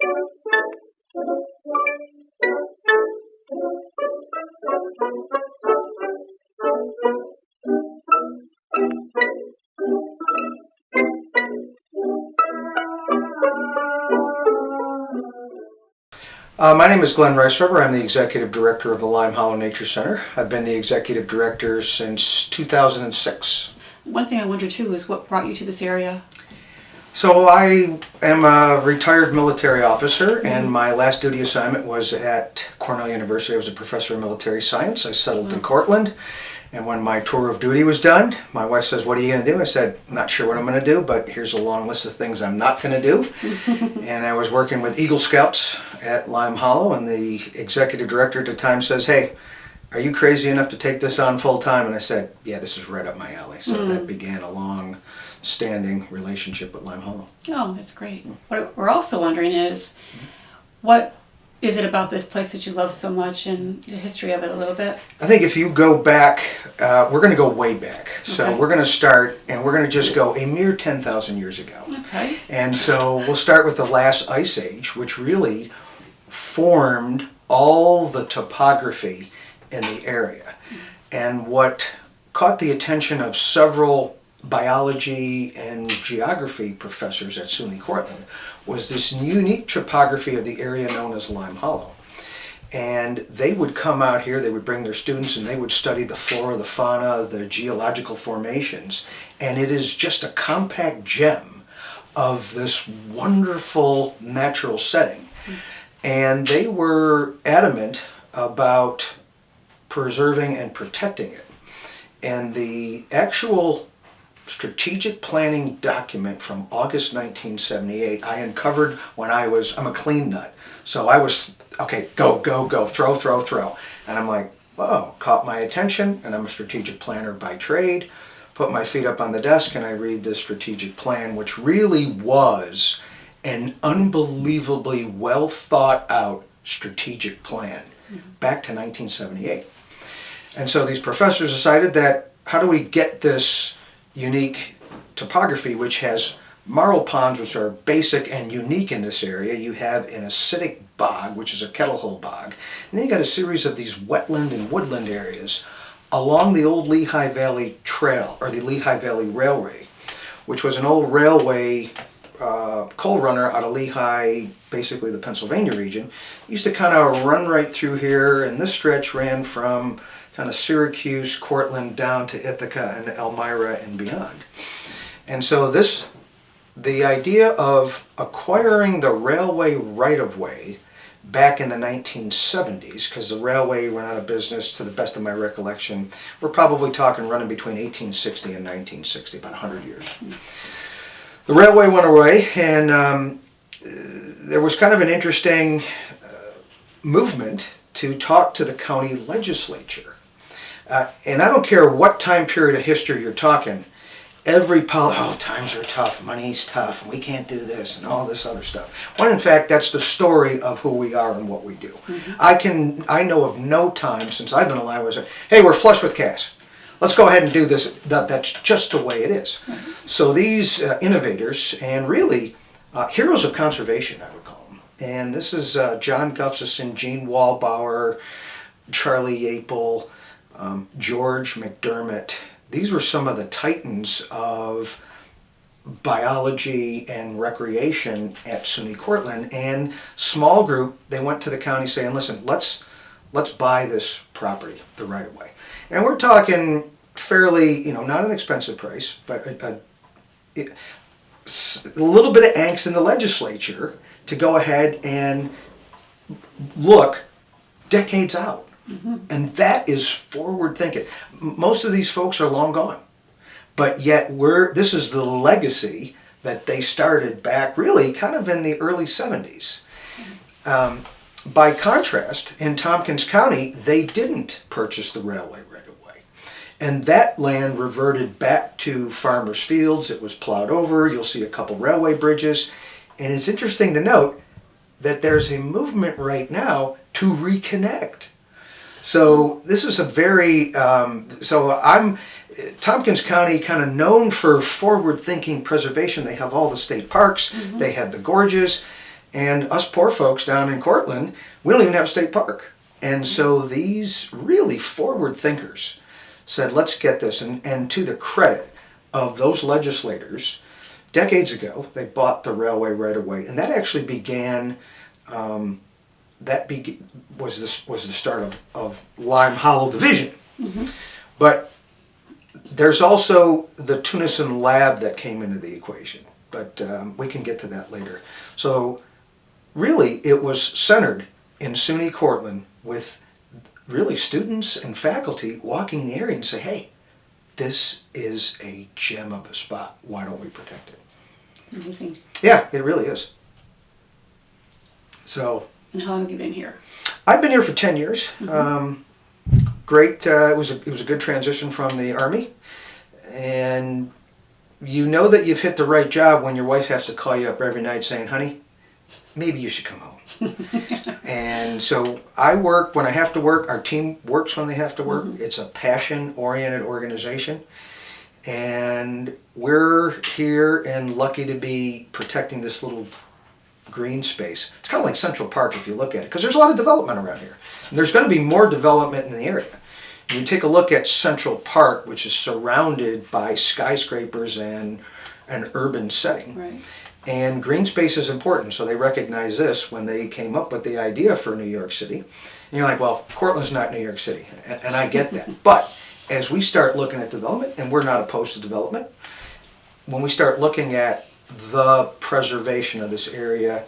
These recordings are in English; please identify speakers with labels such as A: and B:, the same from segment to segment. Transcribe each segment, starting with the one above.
A: My name is Glenn Reisweber. I'm the Executive Director of the Lime Hollow Nature Center. I've been the Executive Director since 2006.
B: One thing I wonder too is what brought you to this area?
A: So I am a retired military officer, and my last duty assignment was at Cornell University. I was a professor of military science. I settled in Cortland, and when my tour of duty was done, my wife says, "What are you going to do?" I said, "I'm not sure what I'm going to do, but here's a long list of things I'm not going to do." And I was working with Eagle Scouts at Lime Hollow, and the executive director at the time says, "Hey, are you crazy enough to take this on full time?" And I said, "Yeah, this is right up my alley." So that began a long-standing relationship with Lime Hollow.
B: Oh, that's great. What we're also wondering is, what is it about this place that you love so much, and the history of it a little bit?
A: I think if you go back, we're going to go way back. So
B: Okay.
A: we're going to start, and we're going to just go a mere 10,000 years ago.
B: Okay.
A: And so we'll start with the last ice age, which really formed all the topography in the area. And what caught the attention of several biology and geography professors at SUNY Cortland was this unique topography of the area known as Lime Hollow. And they would come out here, they would bring their students, and they would study the flora, the fauna, the geological formations. And it is just a compact gem of this wonderful natural setting. And they were adamant about preserving and protecting it. And the actual strategic planning document from August 1978, I uncovered when I'm a clean nut. So I was, okay, go, throw. And I'm like, whoa, caught my attention, and I'm a strategic planner by trade. Put my feet up on the desk and I read this strategic plan, which really was an unbelievably well thought out strategic plan back to 1978. And so these professors decided that how do we get this unique topography, which has marl ponds, which are basic and unique in this area. You have an acidic bog, which is a kettle hole bog. And then you got a series of these wetland and woodland areas along the old Lehigh Valley Trail, or the Lehigh Valley Railway, which was an old railway coal runner out of Lehigh, basically the Pennsylvania region. It used to kind of run right through here, and this stretch ran from kind of Syracuse, Cortland, down to Ithaca and Elmira and beyond. And so the idea of acquiring the railway right-of-way back in the 1970s, because the railway went out of business, to the best of my recollection, we're probably talking running between 1860 and 1960, about 100 years. The railway went away, and there was kind of an interesting movement to talk to the county legislature. And I don't care what time period of history you're talking, times are tough, money's tough, and we can't do this, and all this other stuff. When in fact, that's the story of who we are and what we do. I know of no time since I've been alive where I say, hey, we're flush with cash. Let's go ahead and do this. That's just the way it is. So these innovators, and really heroes of conservation, I would call them. And this is John Gustafson, Gene Wallbauer, Charlie Yapel, George McDermott. These were some of the titans of biology and recreation at SUNY Cortland. And small group, they went to the county saying, listen, let's buy this property, the right of way. And we're talking fairly, not an expensive price, but a little bit of angst in the legislature to go ahead and look decades out. And that is forward thinking. Most of these folks are long gone, but yet this is the legacy that they started back really kind of in the early 70s. By contrast, in Tompkins County, they didn't purchase the railway right away. And that land reverted back to farmers' fields. It was plowed over. You'll see a couple railway bridges. And it's interesting to note that there's a movement right now to reconnect. So this is a very, Tompkins County kind of known for forward-thinking preservation. They have all the state parks, they have the gorges, And us poor folks down in Cortland, we don't even have a state park. And so these really forward thinkers said, let's get this. And to the credit of those legislators, decades ago, they bought the railway right away. And that actually began, was the start of Lime Hollow, the vision.
B: Mm-hmm.
A: But there's also the Tunison lab that came into the equation. But we can get to that later. So really, it was centered in SUNY Cortland with really students and faculty walking in the area and say, hey, this is a gem of a spot. Why don't we protect it?
B: Amazing.
A: Yeah, it really is. So.
B: And how long have you been here?
A: I've been here for 10 years.
B: Mm-hmm.
A: Great. It was a good transition from the Army. And you know that you've hit the right job when your wife has to call you up every night saying, honey, maybe you should come home. And so I work when I have to work. Our team works when they have to work. Mm-hmm. It's a passion-oriented organization. And we're here and lucky to be protecting this little green space. It's kind of like Central Park if you look at it, because there's a lot of development around here. And there's going to be more development in the area. You take a look at Central Park, which is surrounded by skyscrapers and an urban setting.
B: Right.
A: And green space is important, so they recognize this when they came up with the idea for New York City. And you're like, well, Cortland's not New York City, and I get that. But as we start looking at development, and we're not opposed to development, when we start looking at the preservation of this area,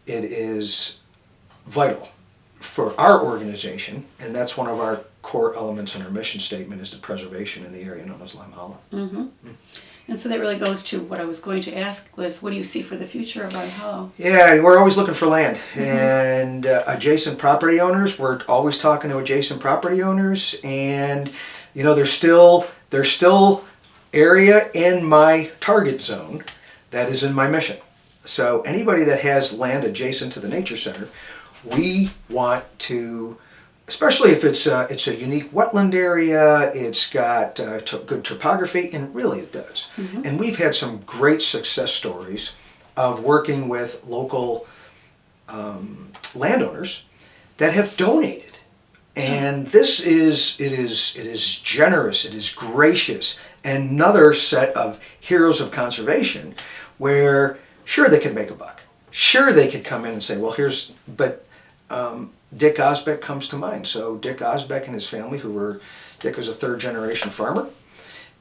A: it is vital for our organization, and that's one of our core elements in our mission statement is the preservation in the area known as Lime Hollow.
B: Mm-hmm. Mm-hmm. And so that really goes to what I was going to ask was, what do you see for the future of Lime Hollow?
A: Yeah, we're always looking for land.
B: Mm-hmm.
A: And adjacent property owners, we're always talking to adjacent property owners. And, you know, there's still area in my target zone that is in my mission. So anybody that has land adjacent to the nature center, we want to, especially if it's a unique wetland area, it's got good topography, and really it does. Mm-hmm. And we've had some great success stories of working with local landowners that have donated. And this is generous, it is gracious, another set of heroes of conservation where sure they could make a buck. Sure they could come in and say, well, Dick Osbeck comes to mind. So Dick Osbeck and his family, Dick was a third generation farmer,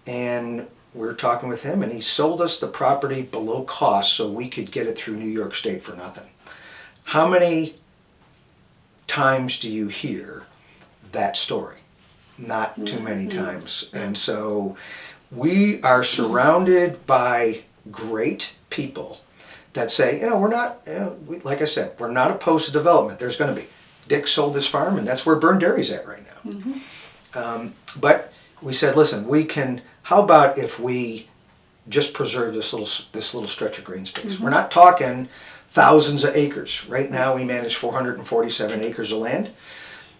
A: and we were talking with him, and he sold us the property below cost so we could get it through New York State for nothing. How many times do you hear that story? Not too many times. And so we are surrounded by great people that say, we're not, like I said, we're not opposed to development. There's going to be. Dick sold his farm, and that's where Burn Dairy's at right now. Mm-hmm. But we said, listen, how about if we just preserve this little stretch of green space? Mm-hmm. We're not talking thousands of acres. Right now we manage 447 acres of land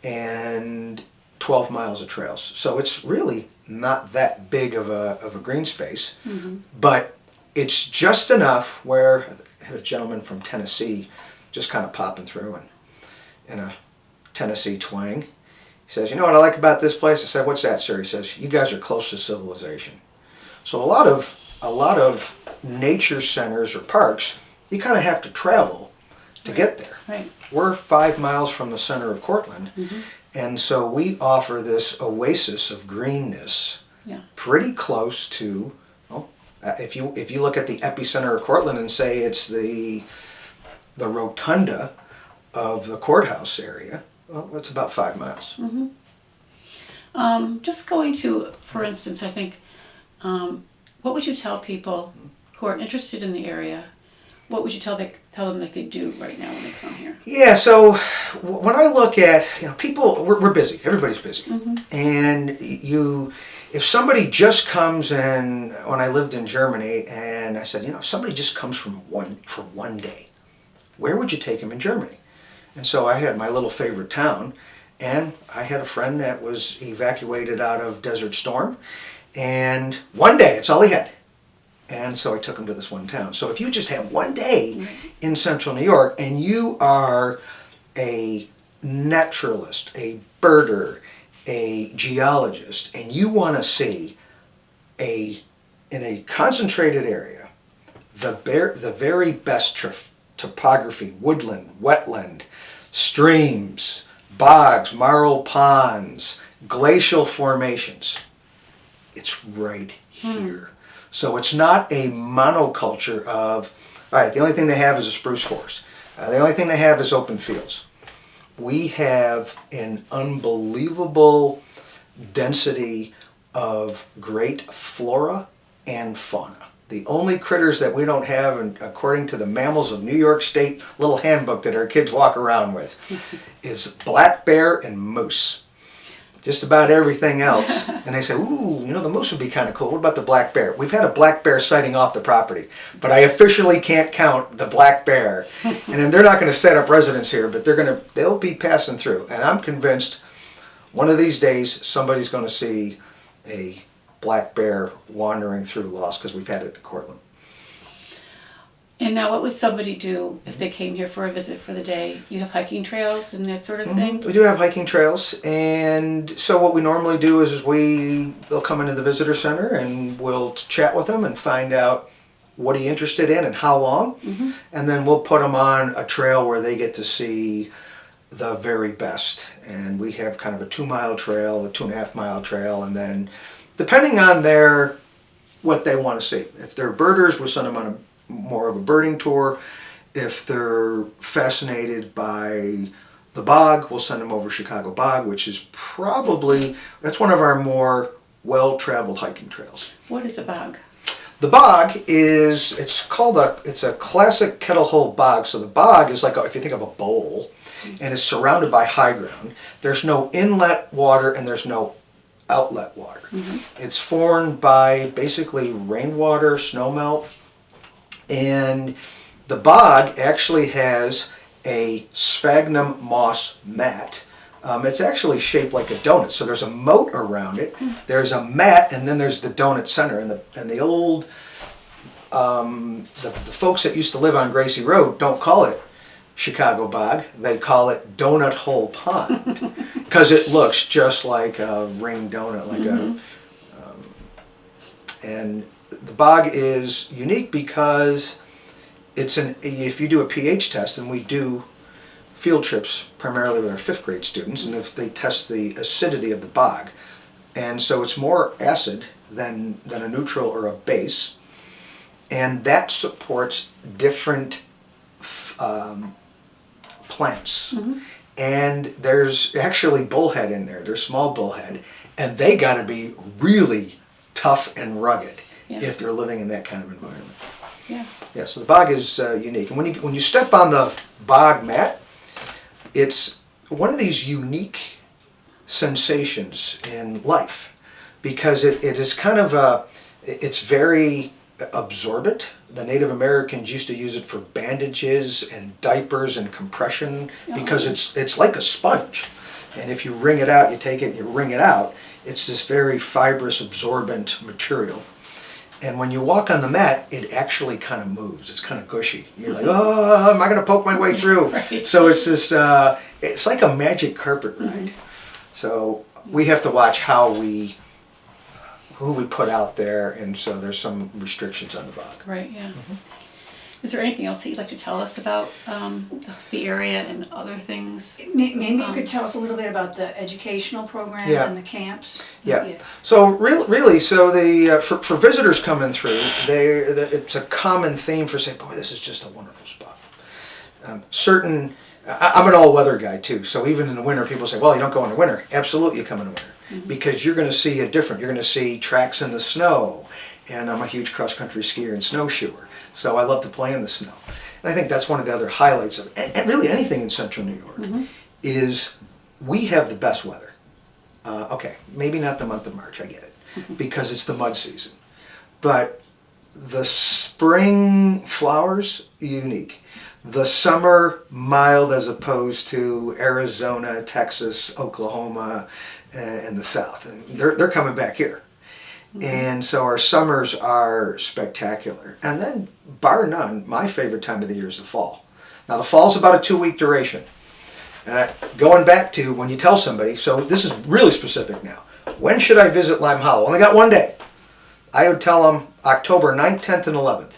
A: and 12 miles of trails. So it's really not that big of a green space, mm-hmm. but it's just enough where I had a gentleman from Tennessee just kind of popping through and in a Tennessee twang. He says, you know what I like about this place? I said, what's that, sir? He says, you guys are close to civilization. So a lot of nature centers or parks, you kind of have to travel to get there.
B: Right.
A: We're 5 miles from the center of Cortland, mm-hmm. and so we offer this oasis of greenness pretty close to, if you look at the epicenter of Cortland and say it's the rotunda of the courthouse area, well, it's about 5 miles.
B: Mm-hmm. Just going to, for instance, I think, what would you tell people who are interested in the area? What would you tell them they could do right now when they come here? Yeah, so when I look at, people, we're busy. Everybody's busy. Mm-hmm. And if somebody just comes in, when I lived in Germany, and I said, if somebody just comes for one day, where would you take them in Germany? And so I had my little favorite town, and I had a friend that was evacuated out of Desert Storm, and one day, it's all he had.
A: And so I took them to this one town. So if you just have one day
B: Right.
A: in central New York and you are a naturalist, a birder, a geologist, and you want to see in a concentrated area the very best topography, woodland, wetland, streams, bogs, marl ponds, glacial formations, it's right here. So it's not a monoculture of, all right, the only thing they have is a spruce forest. The only thing they have is open fields. We have an unbelievable density of great flora and fauna. The only critters that we don't have, and according to the Mammals of New York State little handbook that our kids walk around with, is black bear and moose. Just about everything else. And they say, ooh, the moose would be kind of cool. What about the black bear? We've had a black bear sighting off the property, but I officially can't count the black bear. And then they're not going to set up residence here, but they'll be passing through. And I'm convinced one of these days somebody's going to see a black bear wandering through Lost, because we've had it at Cortland.
B: And now what would somebody do if they came here for a visit for the day? You have hiking trails and that sort of thing?
A: We do have hiking trails, and so what we normally do is they'll come into the visitor center and we'll chat with them and find out what are you interested in and how long, and then we'll put them on a trail where they get to see the very best. And we have kind of a 2-mile trail, a 2.5-mile trail, and then depending on what they want to see. If they're birders, we'll send them on more of a birding tour. If they're fascinated by the bog, we'll send them over Chicago Bog, which is that's one of our more well-traveled hiking trails.
B: What is a bog?
A: The bog it's a classic kettle hole bog. So the bog is like, if you think of a bowl, and it's surrounded by high ground. There's no inlet water and there's no outlet water. It's formed by basically rainwater, snowmelt, and the bog actually has a sphagnum moss mat. It's actually shaped like a donut, so there's a moat around it. There's a mat, and then there's the donut center. And the old the folks that used to live on Gracie Road don't call it Chicago Bog. They call it Donut Hole Pond because it looks just like a ring donut, and the bog is unique because if you do a pH test, and we do field trips primarily with our 5th grade students, and if they test the acidity of the bog, and so it's more acid than a neutral or a base, and that supports different plants. And there's actually bullhead in there. There's small bullhead, and they got to be really tough and rugged if they're living in that kind of environment. Yeah. So the bog is unique, and when you step on the bog mat, it's one of these unique sensations in life because it is kind of it's very absorbent. The Native Americans used to use it for bandages and diapers and compression because it's like a sponge. And if you wring it out, you take it and you wring it out, it's this very fibrous, absorbent material. And when you walk on the mat, it actually kind of moves. It's kind of gushy. You're like, oh, am I going to poke my way through?
B: Right.
A: So it's this, it's like a magic carpet ride. So we have to watch who we put out there, and so there's some restrictions on the bog.
B: Right, yeah. Is there anything else that you'd like to tell us about the area and other things?
C: Maybe you could tell us a little bit about the educational programs and the camps.
A: Yeah. So really, so for visitors coming through, it's a common theme for saying, boy, this is just a wonderful spot. I'm an all-weather guy too, so even in the winter, people say, well, you don't go in the winter. Absolutely, you come in the winter because you're going to see you're going to see tracks in the snow, and I'm a huge cross-country skier and snowshoer. So I love to play in the snow. And I think that's one of the other highlights of and really anything in central New York is we have the best weather. Okay, maybe not the month of March, I get it, because it's the mud season. But the spring flowers, unique. The summer, mild as opposed to Arizona, Texas, Oklahoma, and the South. And they're coming back here. And so our summers are spectacular. And then, bar none, my favorite time of the year is the fall. Now, the fall's about a 2-week duration. And going back to when you tell somebody, so this is really specific now. When should I visit Lime Hollow? Only got one day. I would tell them October 9th, 10th, and 11th.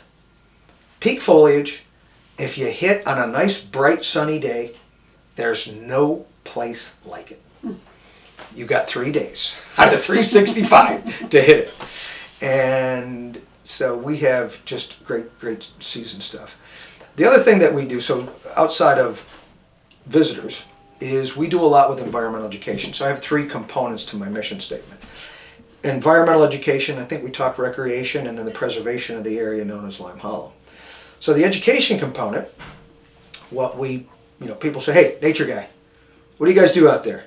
A: Peak foliage. If you hit on a nice, bright, sunny day, there's no place like it. You got 3 days out of 365 to hit it. And so we have just great season stuff. The other thing that we do, so outside of visitors, is we do a lot with environmental education. So I have 3 components to my mission statement. Environmental education, I think we talked recreation, and then the preservation of the area known as Lime Hollow. So the education component, what we, people say, hey, nature guy, what do you guys do out there?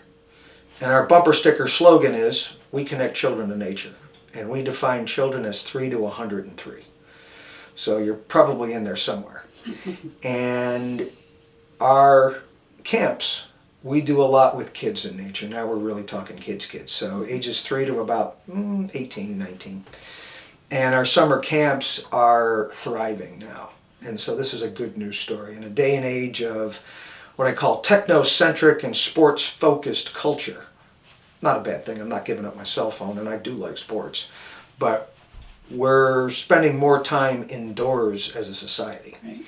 A: And our bumper sticker slogan is, we connect children to nature. And we define children as 3 to 103. So you're probably in there somewhere. And our camps, we do a lot with kids in nature. Now we're really talking kids. So ages 3 to about 18, 19. And our summer camps are thriving now. And so this is a good news story. In a day and age of what I call technocentric and sports-focused culture. Not a bad thing. I'm not giving up my cell phone, and I do like sports. But we're spending more time indoors as a society.
B: Right.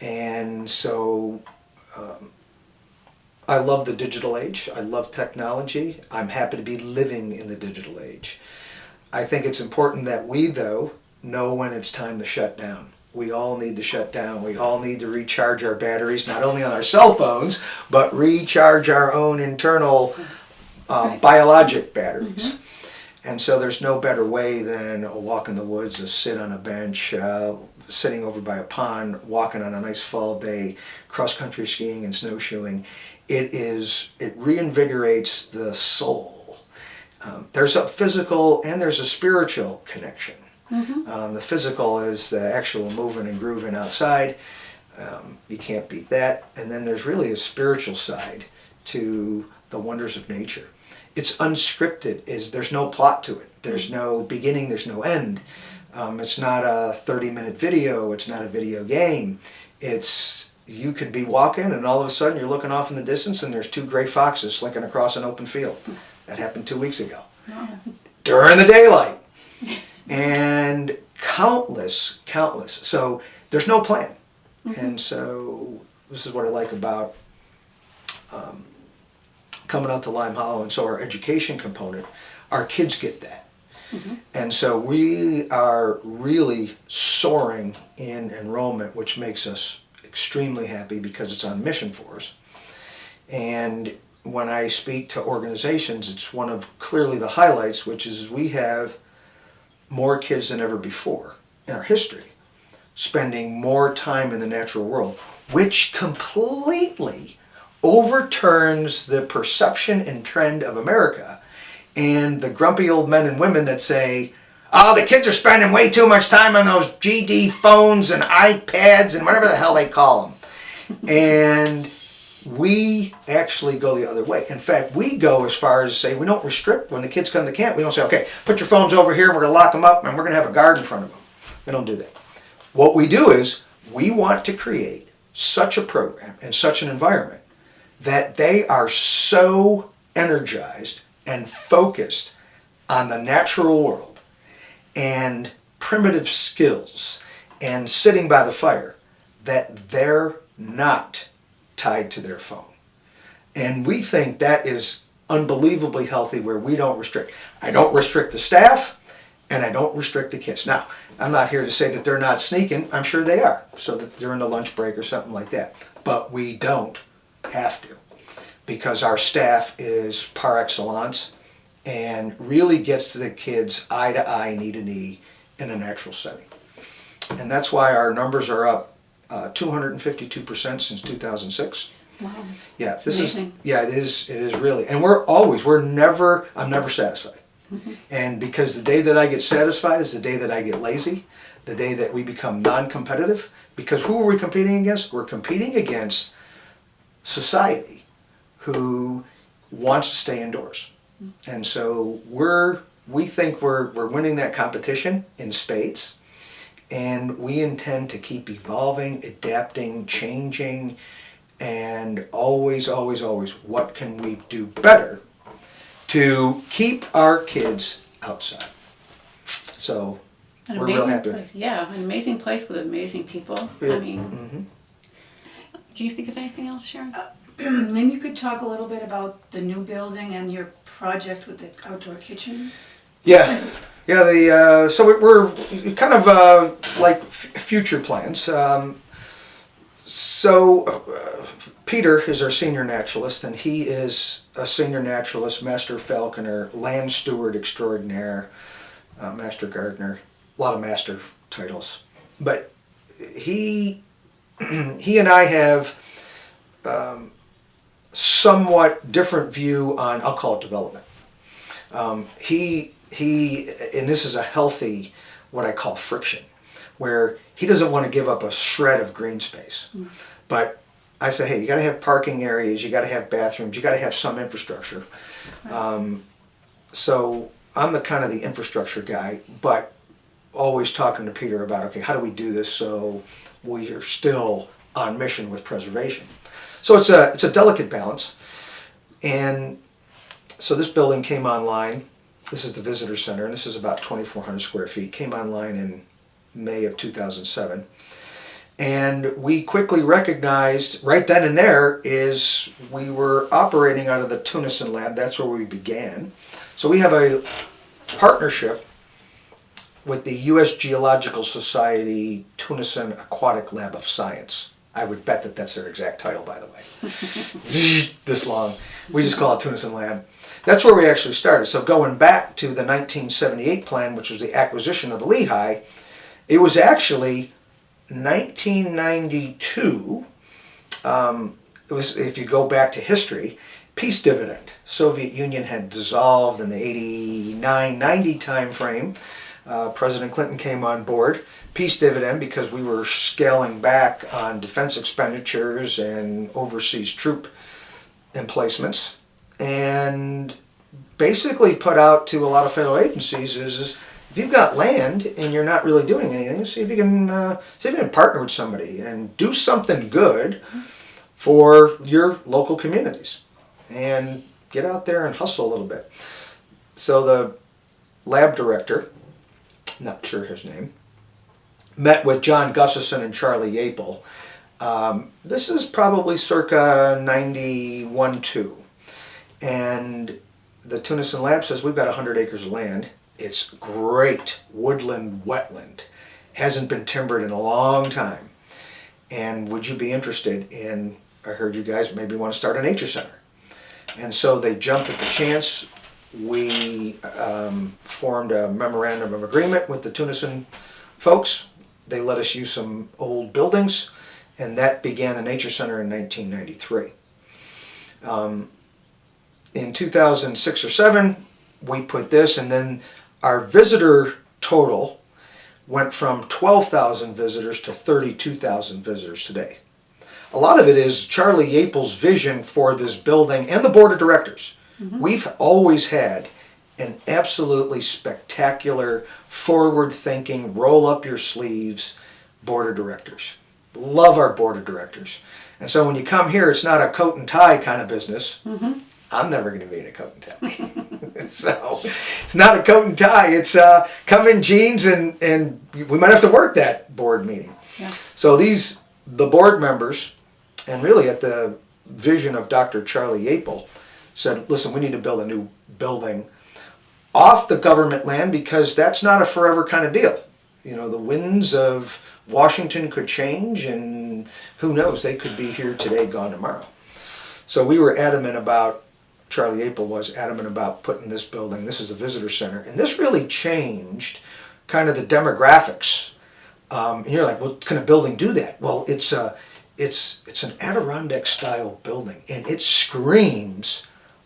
A: And so I love the digital age. I love technology. I'm happy to be living in the digital age. I think it's important that we, though, know when it's time to shut down. We all need to shut down. We all need to recharge our batteries, not only on our cell phones, but recharge our own internal biologic batteries. And so there's no better way than a walk in the woods, a sit on a bench, sitting over by a pond, walking on a nice fall day, cross-country skiing and snowshoeing. It reinvigorates the soul. There's a physical and there's a spiritual connection. The physical is the actual moving and grooving outside. You can't beat that. And then there's really a spiritual side to the wonders of nature. It's unscripted. There's no plot to it. There's no beginning, there's no end. It's not a 30-minute video. It's not a video game. You could be walking and all of a sudden you're looking off in the distance and there's 2 gray foxes slinking across an open field. That happened 2 weeks ago. During the daylight. And countless. So there's no plan. And so this is what I like about coming out to Lime Hollow. And so our education component, our kids get that. And so we are really soaring in enrollment, which makes us extremely happy because it's on mission for us. And when I speak to organizations, it's one of clearly the highlights, which is we have more kids than ever before in our history, spending more time in the natural world, which completely overturns the perception and trend of America and the grumpy old men and women that say, oh, the kids are spending way too much time on those GD phones and iPads and whatever the hell they call them. And we actually go the other way. In fact, we go as far as to say we don't restrict when the kids come to camp. We don't say, okay, put your phones over here and we're going to lock them up and we're going to have a guard in front of them. We don't do that. What we do is we want to create such a program and such an environment that they are so energized and focused on the natural world and primitive skills and sitting by the fire that they're not tied to their phone. And we think that is unbelievably healthy where we don't restrict. I don't restrict the staff and I don't restrict the kids. Now, I'm not here to say that they're not sneaking. I'm sure they are, so that they're in the lunch break or something like that. But we don't have to because our staff is par excellence and really gets to the kids eye to eye, knee to knee in a natural setting. And that's why our numbers are up 252% since 2006.
B: Wow.
A: Yeah, this
B: Amazing.
A: it is really. And I'm never satisfied. And because the day that I get satisfied is the day that I get lazy, the day that we become non-competitive. Because who are we competing against? We're competing against society who wants to stay indoors. And so we're we think we're winning that competition in spades, and we intend to keep evolving, adapting, changing, and always, always, always, what can we do better to keep our kids outside? So
B: An
A: we're real
B: amazing
A: happy.
B: place. Yeah, an amazing place with amazing people.
A: Yeah.
B: I mean, can you think of anything else, Sharon?
C: Maybe you could talk a little bit about the new building and your project with the outdoor kitchen?
A: Yeah, so we're kind of like future plans. Peter is our senior naturalist, and he is a senior naturalist, master falconer, land steward extraordinaire, master gardener, a lot of master titles. But he and I have somewhat different view on, I'll call it development. He and this is a healthy, what I call friction, where he doesn't want to give up a shred of green space. But I say, hey, you got to have parking areas, you got to have bathrooms, you got to have some infrastructure. So I'm the kind of the infrastructure guy, but always talking to Peter about, okay, how do we do this so we are still on mission with preservation? So it's a delicate balance. And so this building came online. This is the visitor center, and this is about 2,400 square feet. Came online in May of 2007. And we quickly recognized, right then and there, is we were operating out of the Tunison lab. That's where we began. So we have a partnership with the U.S. Geological Society Tunison Aquatic Lab of Science. I would bet that that's their exact title, by the way. This long. We just call it Tunison Lab. That's where we actually started. So going back to the 1978 plan, which was the acquisition of the Lehigh, it was actually 1992. It was, if you go back to history, peace dividend. Soviet Union had dissolved in the 89-90 time frame. President Clinton came on board. Peace dividend because we were scaling back on defense expenditures and overseas troop emplacements. And basically put out to a lot of federal agencies is if you've got land and you're not really doing anything, see if you can partner with somebody and do something good for your local communities and get out there and hustle a little bit. So the lab director, not sure his name, met with John Gustafson and Charlie Yapel. This is probably circa 91-2. And the Tunison Lab says, we've got 100 acres of land. It's great woodland, wetland. Hasn't been timbered in a long time. And would you be interested in, I heard you guys maybe want to start a nature center. And so they jumped at the chance. We formed a memorandum of agreement with the Tunison folks. They let us use some old buildings, and that began the Nature Center in 1993. In 2006 or 7, we put this, and then our visitor total went from 12,000 visitors to 32,000 visitors today. A lot of it is Charlie Yapel's vision for this building and the board of directors. We've always had an absolutely spectacular, forward-thinking, roll-up-your-sleeves board of directors. Love our board of directors. And so when you come here, it's not a coat and tie kind of business. I'm never going to be in a coat and tie. So it's not a coat and tie. It's come in jeans, and we might have to work that board meeting.
B: Yeah.
A: So the board members, and really at the vision of Dr. Charlie Yapel, said, listen, we need to build a new building off the government land because that's not a forever kind of deal. You know, the winds of Washington could change, and who knows, they could be here today, gone tomorrow. So we were adamant about, Charlie Yapel was adamant about putting this building, this is a visitor center, and this really changed kind of the demographics. And you're like, well, can a building do that? Well, it's an Adirondack style building, and it screams,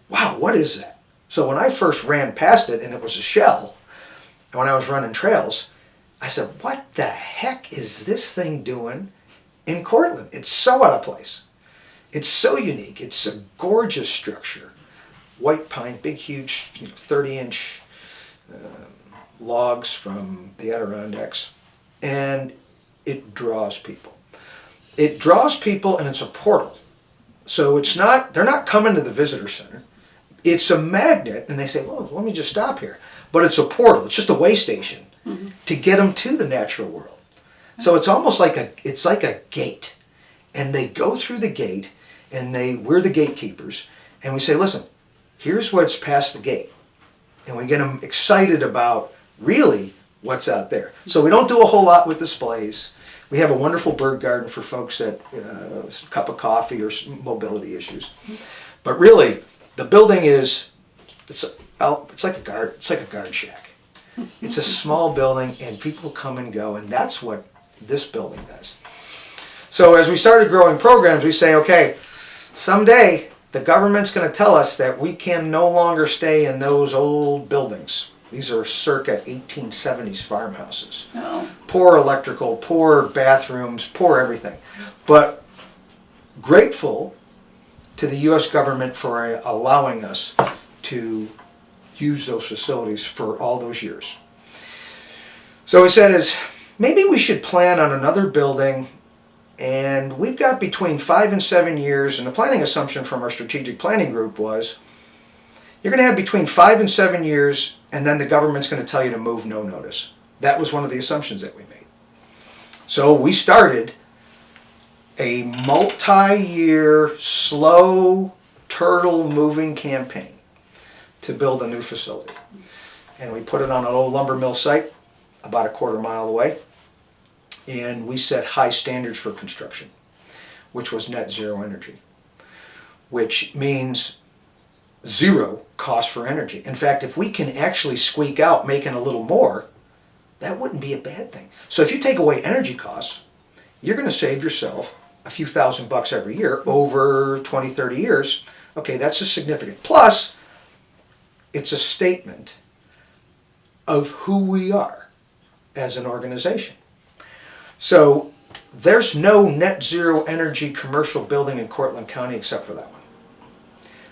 A: wow, what is that? So when I first ran past it and it was a shell, and when I was running trails, I said, what the heck is this thing doing in Cortland? It's so out of place. It's so unique. It's a gorgeous structure. White pine, big, huge, 30-inch logs from the Adirondacks, and it draws people. It draws people, and it's a portal. So it's not, they're not coming to the visitor center. It's a magnet, and they say, well, let me just stop here. But it's a portal. It's just a way station to get them to the natural world. So it's almost like a gate. And they go through the gate, and we're the gatekeepers, and we say, listen, here's what's past the gate. And we get them excited about really what's out there. So we don't do a whole lot with displays. We have a wonderful bird garden for folks that a cup of coffee or mobility issues. But really, the building it's like a garden shack. It's a small building, and people come and go, and that's what this building does. So as we started growing programs, we say, okay, someday the government's going to tell us that we can no longer stay in those old buildings. These are circa 1870s farmhouses.
B: Oh.
A: Poor electrical, poor bathrooms, poor everything. But grateful to the U.S. government for allowing us to use those facilities for all those years. So we said maybe we should plan on another building, and we've got between 5 and 7 years, and the planning assumption from our strategic planning group was you're going to have between 5 and 7 years, and then the government's going to tell you to move no notice. That was one of the assumptions that we made. So we started a multi-year, slow, turtle-moving campaign to build a new facility. And we put it on an old lumber mill site about a quarter mile away. And we set high standards for construction, which was net zero energy, which means zero cost for energy. In fact, if we can actually squeak out making a little more, that wouldn't be a bad thing. So if you take away energy costs, you're going to save yourself a few $1,000s every year over 20, 30 years. Okay, that's a significant. Plus, it's a statement of who we are as an organization. So there's no net zero energy commercial building in Cortland County except for that one.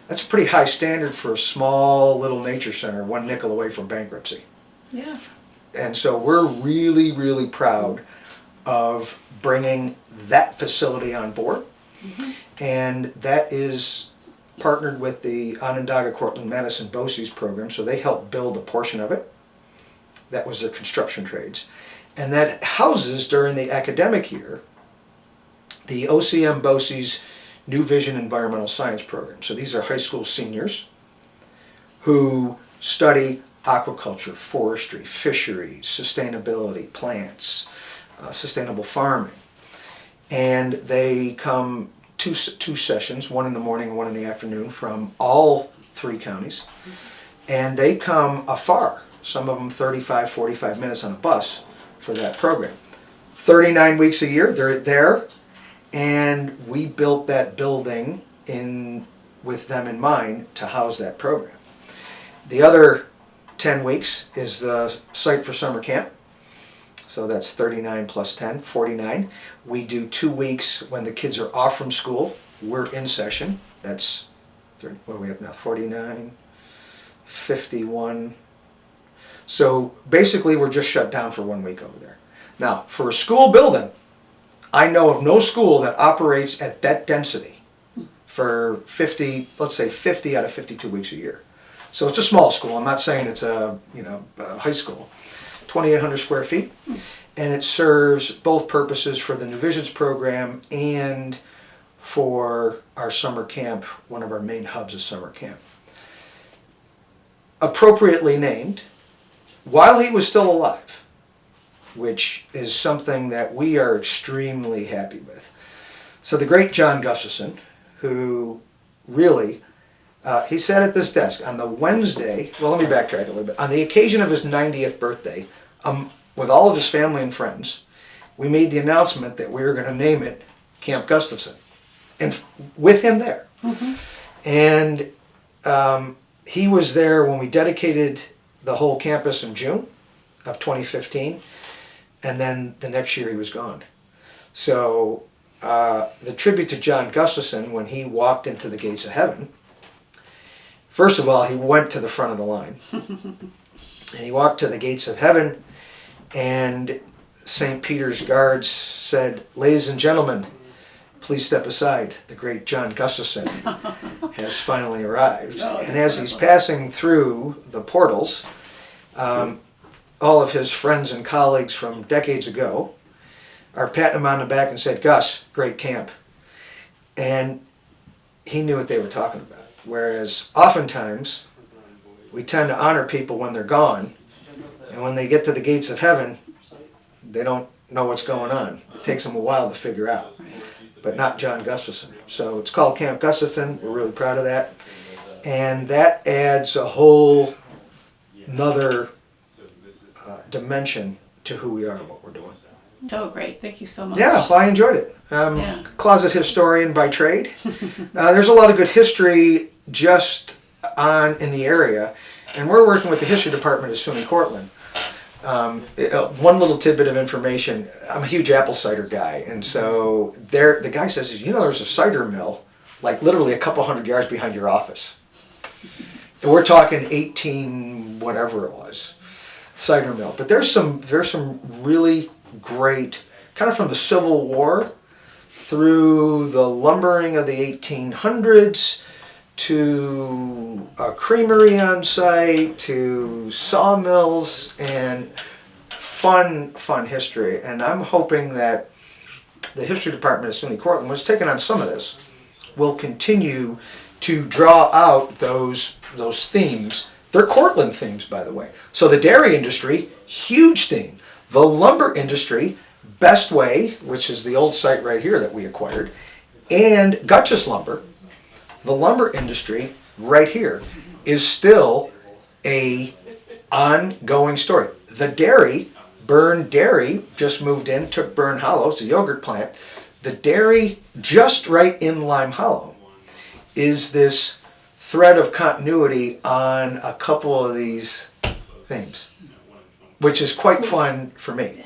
A: That's a pretty high standard for a small little nature center, one nickel away from bankruptcy.
B: Yeah.
A: And so we're really, really proud of bringing that facility on board. And that is partnered with the Onondaga Cortland Madison BOCES program, so they helped build a portion of it. That was their construction trades. And that houses, during the academic year, the OCM BOCES New Vision Environmental Science program. So these are high school seniors who study aquaculture, forestry, fisheries, sustainability, plants, sustainable farming. And they come two sessions, one in the morning and one in the afternoon, from all 3 counties. And they come afar, some of them 35, 45 minutes on a bus for that program. 39 weeks a year, they're there, and we built that building with them in mind to house that program. The other 10 weeks is the site for summer camp. So that's 39 plus 10, 49. We do 2 weeks when the kids are off from school. We're in session. That's, what do we have now, 49, 51. So basically we're just shut down for 1 week over there. Now, for a school building, I know of no school that operates at that density for 50, let's say 50 out of 52 weeks a year. So it's a small school. I'm not saying it's a high school. 2,800 square feet, and it serves both purposes for the New Visions program and for our summer camp. One of our main hubs is summer camp. Appropriately named, while he was still alive, which is something that we are extremely happy with. So the great John Gustafson, who really, he sat at this desk on the Wednesday, well, let me backtrack a little bit. On the occasion of his 90th birthday, with all of his family and friends, we made the announcement that we were going to name it Camp Gustafson, and with him there. And he was there when we dedicated the whole campus in June of 2015, and then the next year he was gone. So the tribute to John Gustafson, when he walked into the gates of heaven, first of all, he went to the front of the line. And he walked to the gates of heaven, and St. Peter's guards said, "Ladies and gentlemen, please step aside. The great John Gustafson has finally arrived."
B: Oh,
A: And
B: that's
A: as he's
B: wonderful.
A: passing through the portals, all of his friends and colleagues from decades ago are patting him on the back and said, "Gus, great camp." And he knew what they were talking about. Whereas oftentimes we tend to honor people when they're gone, and when they get to the gates of heaven, they don't know what's going on. It takes them a while to figure out. But not John Gustafson. So it's called Camp Gustafson. We're really proud of that. And that adds a whole another dimension to who we are and what we're doing.
B: So great. Thank you so much.
A: Yeah, well, I enjoyed it.
B: Yeah.
A: Closet historian by trade. There's a lot of good history just in the area. And we're working with the history department at SUNY Cortland. One little tidbit of information, I'm a huge apple cider guy, and so the guy says, there's a cider mill, like literally a couple hundred yards behind your office. And we're talking 18 whatever it was, cider mill. But there's some really great, kind of from the Civil War through the lumbering of the 1800s, to a creamery on site, to sawmills, and fun history. And I'm hoping that the history department at SUNY Cortland, which is taking on some of this, will continue to draw out those themes. They're Cortland themes, by the way. So the dairy industry, huge theme. The lumber industry, Best Way, which is the old site right here that we acquired, and Gutchess Lumber, the lumber industry right here, is still a ongoing story. The dairy, Burn Dairy, just moved in, took Burn Hollow, it's a yogurt plant. The dairy just right in Lime Hollow is this thread of continuity on a couple of these themes, which is quite fun for me.